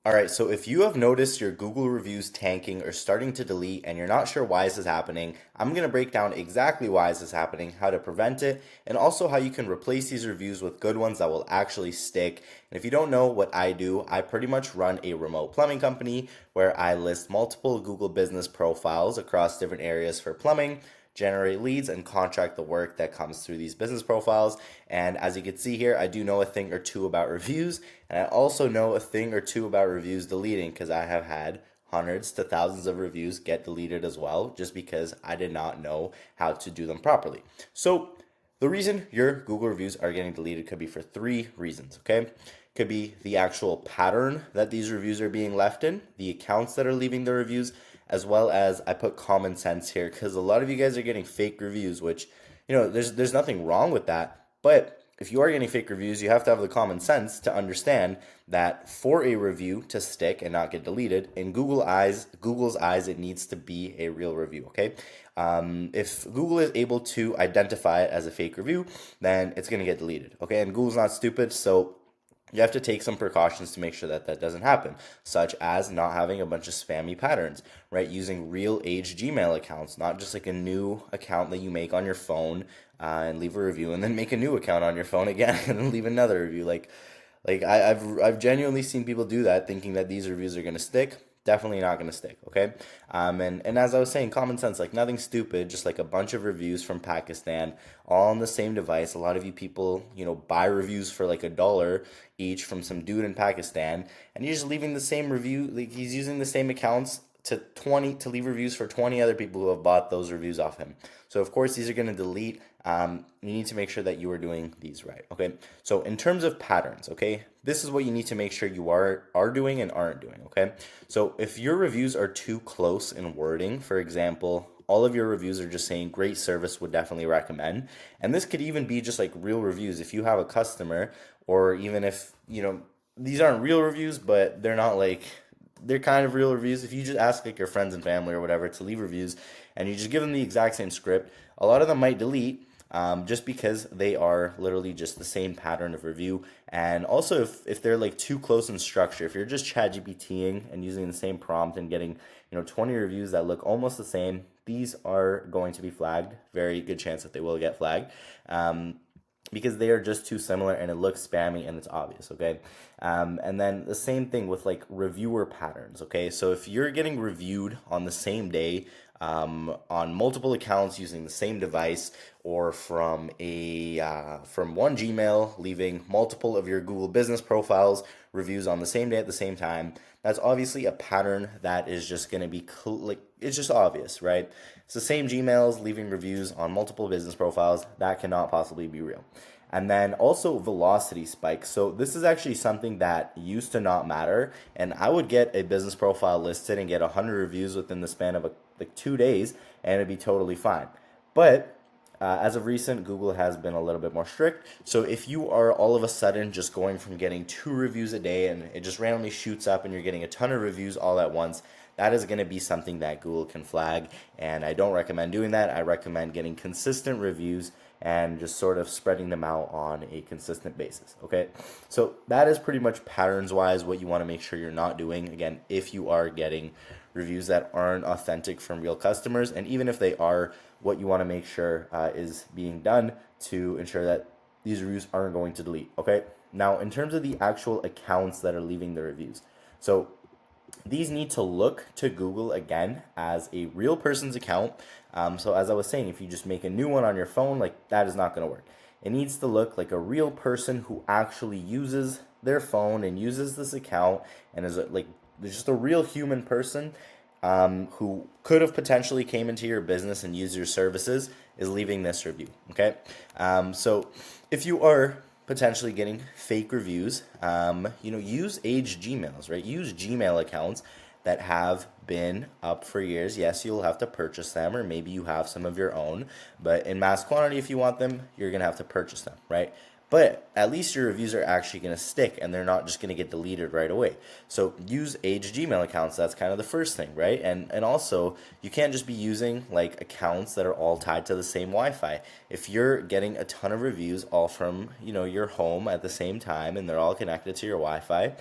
All right, so if you have noticed your Google reviews tanking or starting to delete and you're not sure why this is happening, I'm going to break down exactly why this is happening, how to prevent it, and also how you can replace these reviews with good ones that will actually stick. And if you don't know what I do, I pretty much run a remote plumbing company where I list multiple Google business profiles across different areas for plumbing, generate leads, and contract the work that comes through these business profiles. And as you can see here, I do know a thing or two about reviews, and I also know a thing or two about reviews deleting because I have had hundreds to thousands of reviews get deleted as well, just because I did not know how to do them properly. So the reason your Google reviews are getting deleted could be for three reasons, okay? Could be the actual pattern that these reviews are being left in, the accounts that are leaving the reviews, as well as I put common sense here because a lot of you guys are getting fake reviews, which, there's nothing wrong with that, but if you are getting fake reviews, you have to have the common sense to understand that for a review to stick and not get deleted, in Google's eyes, it needs to be a real review. Okay, if Google is able to identify it as a fake review, then it's going to get deleted. Okay, and Google's not stupid, so you have to take some precautions to make sure that that doesn't happen, such as not having a bunch of spammy patterns, right? Using real age Gmail accounts, not just like a new account that you make on your phone and leave a review, and then make a new account on your phone again and then leave another review. I've genuinely seen people do that, thinking that these reviews are gonna stick. Definitely not gonna stick. Okay, and as I was saying, common sense, like nothing stupid, just like a bunch of reviews from Pakistan, all on the same device. A lot of you people, buy reviews for like $1 each from some dude in Pakistan, and you're just leaving the same review. Like he's using the same accounts to leave reviews for 20 other people who have bought those reviews off him. So of course these are going to delete. You need to make sure that you are doing these right. Okay. So in terms of patterns, okay, this is what you need to make sure you are doing and aren't doing. Okay. So if your reviews are too close in wording, for example, all of your reviews are just saying great service, would definitely recommend. And this could even be just like real reviews. If you have a customer, or even if, these aren't real reviews, but they're kind of real reviews. If you just ask like your friends and family or whatever to leave reviews and you just give them the exact same script, a lot of them might delete, just because they are literally just the same pattern of review. And also, if they're like too close in structure, if you're just chat GPTing and using the same prompt and getting 20 reviews that look almost the same, these are going to be flagged. Very good chance that they will get flagged. Because they are just too similar and it looks spammy and it's obvious. Okay, and then the same thing with like reviewer patterns. Okay, so if you're getting reviewed on the same day, on multiple accounts using the same device, or from one Gmail, leaving multiple of your Google business profiles reviews on the same day at the same time, that's obviously a pattern that is just going to be like, it's just obvious, right? It's the same Gmails leaving reviews on multiple business profiles. That cannot possibly be real. And then also velocity spikes. So this is actually something that used to not matter. And I would get a business profile listed and get 100 reviews within the span of like 2 days, and it'd be totally fine. But as of recent, Google has been a little bit more strict. So if you are all of a sudden just going from getting 2 reviews a day and it just randomly shoots up and you're getting a ton of reviews all at once, that is going to be something that Google can flag. And I don't recommend doing that. I recommend getting consistent reviews and just sort of spreading them out on a consistent basis. Okay, so that is pretty much patterns wise what you want to make sure you're not doing. Again, if you are getting reviews that aren't authentic from real customers, and even if they are, what you want to make sure is being done to ensure that these reviews aren't going to delete. Okay, now in terms of the actual accounts that are leaving the reviews, so these need to look to Google again as a real person's account. So as I was saying, if you just make a new one on your phone, like that is not going to work. It needs to look like a real person who actually uses their phone and uses this account and is like just a real human person, who could have potentially came into your business and used your services, is leaving this review. Okay, so if you are potentially getting fake reviews, use aged Gmails, right? Use Gmail accounts that have been up for years. Yes, you'll have to purchase them, or maybe you have some of your own, but in mass quantity, if you want them, you're gonna have to purchase them, right? But at least your reviews are actually going to stick and they're not just going to get deleted right away. So use aged Gmail accounts. That's kind of the first thing, right? And also, you can't just be using like accounts that are all tied to the same Wi-Fi. If you're getting a ton of reviews all from, your home at the same time and they're all connected to your Wi-Fi,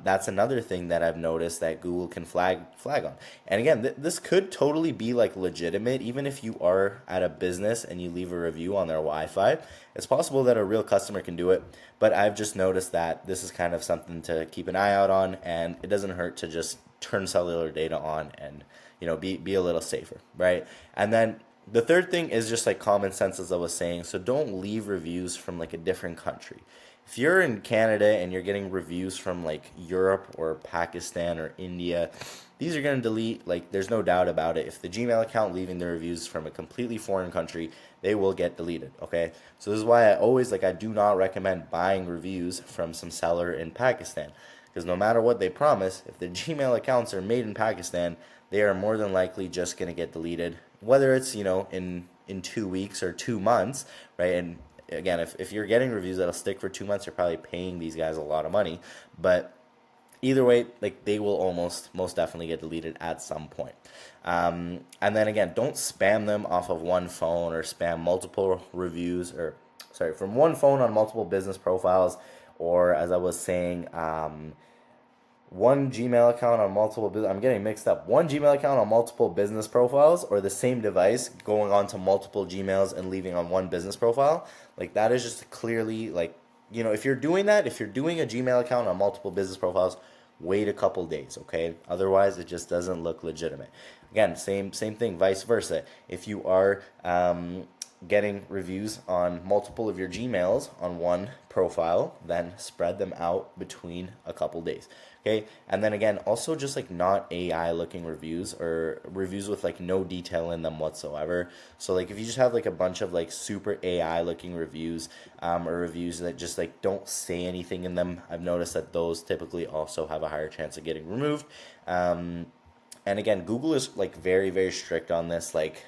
That's another thing that I've noticed that Google can flag on. And again, this could totally be like legitimate, even if you are at a business and you leave a review on their Wi-Fi. It's possible that a real customer can do it, but I've just noticed that this is kind of something to keep an eye out on, and it doesn't hurt to just turn cellular data on and be a little safer, right? And then the third thing is just like common sense, as I was saying. So don't leave reviews from like a different country. If you're in Canada and you're getting reviews from like Europe or Pakistan or India, these are going to delete, like, there's no doubt about it. If the Gmail account leaving the reviews from a completely foreign country, they will get deleted, okay? So this is why I do not recommend buying reviews from some seller in Pakistan. Because no matter what they promise, if the Gmail accounts are made in Pakistan, they are more than likely just going to get deleted, whether it's, in 2 weeks or 2 months, right? And again, if you're getting reviews that'll stick for 2 months, you're probably paying these guys a lot of money. But either way, like, they will most definitely get deleted at some point. And then again, don't spam them off of one phone or spam multiple reviews, or sorry, from one phone on multiple business profiles, or as I was saying, one Gmail account on multiple business. I'm getting mixed up. One Gmail account on multiple business profiles, or the same device going on to multiple Gmails and leaving on one business profile. Like, that is just clearly, like, if you're doing that, if you're doing a Gmail account on multiple business profiles, wait a couple days, okay? Otherwise, it just doesn't look legitimate. Again, same thing, vice versa. If you are getting reviews on multiple of your Gmails on one profile, then spread them out between a couple days. Okay, and then again, also just like not AI looking reviews, or reviews with like no detail in them whatsoever. So like if you just have like a bunch of like super AI looking reviews, or reviews that just like don't say anything in them, I've noticed that those typically also have a higher chance of getting removed. And again, Google is like very, very strict on this. Like,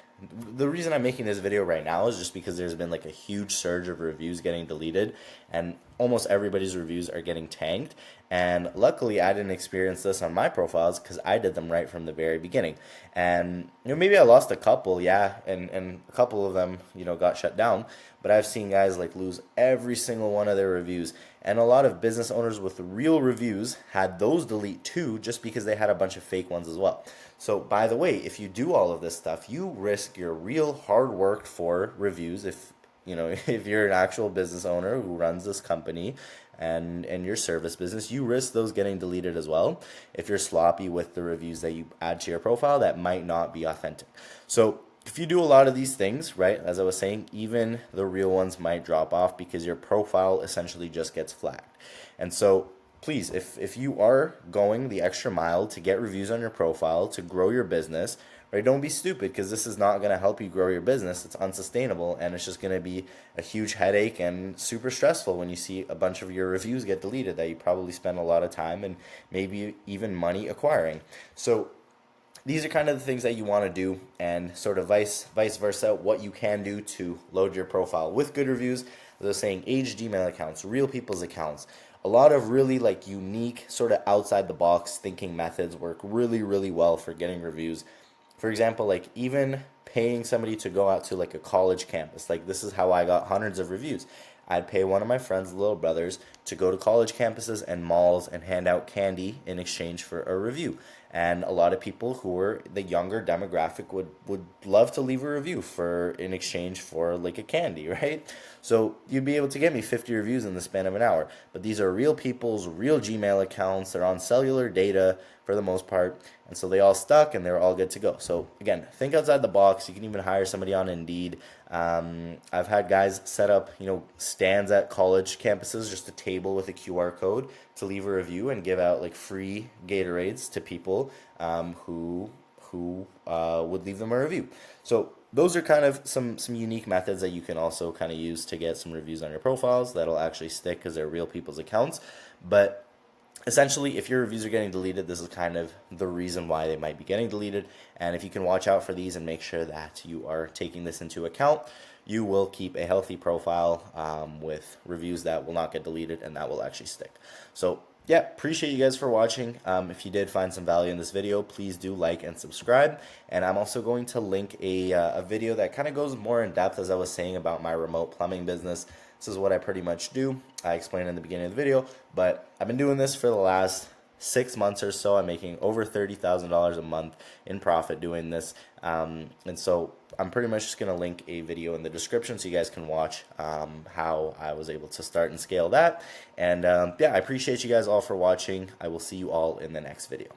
the reason I'm making this video right now is just because there's been like a huge surge of reviews getting deleted, and almost everybody's reviews are getting tanked. And luckily, I didn't experience this on my profiles because I did them right from the very beginning. And maybe I lost a couple, yeah, and a couple of them got shut down. But I've seen guys like lose every single one of their reviews. And a lot of business owners with real reviews had those delete too, just because they had a bunch of fake ones as well. So by the way, if you do all of this stuff, you risk your real hard worked for reviews. If if you're an actual business owner who runs this company and your service business, you risk those getting deleted as well if you're sloppy with the reviews that you add to your profile that might not be authentic. So if you do a lot of these things, right, as I was saying, even the real ones might drop off because your profile essentially just gets flagged. And so please, if you are going the extra mile to get reviews on your profile to grow your business, right, don't be stupid, because this is not going to help you grow your business. It's unsustainable, and it's just going to be a huge headache and super stressful when you see a bunch of your reviews get deleted that you probably spent a lot of time and maybe even money acquiring. So these are kind of the things that you want to do, and sort of vice versa, what you can do to load your profile with good reviews. As I was saying, aged Gmail accounts, real people's accounts. A lot of really like unique, sort of outside the box thinking methods work really, really well for getting reviews. For example, like even paying somebody to go out to like a college campus. Like, this is how I got hundreds of reviews. I'd pay one of my friends' little brothers to go to college campuses and malls and hand out candy in exchange for a review. And a lot of people who were the younger demographic would love to leave a review in exchange for like a candy, right? So you'd be able to get me 50 reviews in the span of an hour. But these are real people's real Gmail accounts. They're on cellular data for the most part. And so they all stuck and they're all good to go. So again, think outside the box. You can even hire somebody on Indeed. I've had guys set up, stands at college campuses, just a table with a QR code to leave a review and give out like free Gatorades to people who would leave them a review. So those are kind of some unique methods that you can also kind of use to get some reviews on your profiles that'll actually stick because they're real people's accounts. But essentially, if your reviews are getting deleted, this is kind of the reason why they might be getting deleted. And if you can watch out for these and make sure that you are taking this into account, you will keep a healthy profile with reviews that will not get deleted and that will actually stick. So yeah, appreciate you guys for watching. If you did find some value in this video, please do like and subscribe. And I'm also going to link a video that kind of goes more in depth, as I was saying, about my remote plumbing business. This is what I pretty much do. I explained in the beginning of the video, but I've been doing this for the last 6 months or so. I'm making over $30,000 a month in profit doing this. And so I'm pretty much just going to link a video in the description so you guys can watch how I was able to start and scale that. And yeah, I appreciate you guys all for watching. I will see you all in the next video.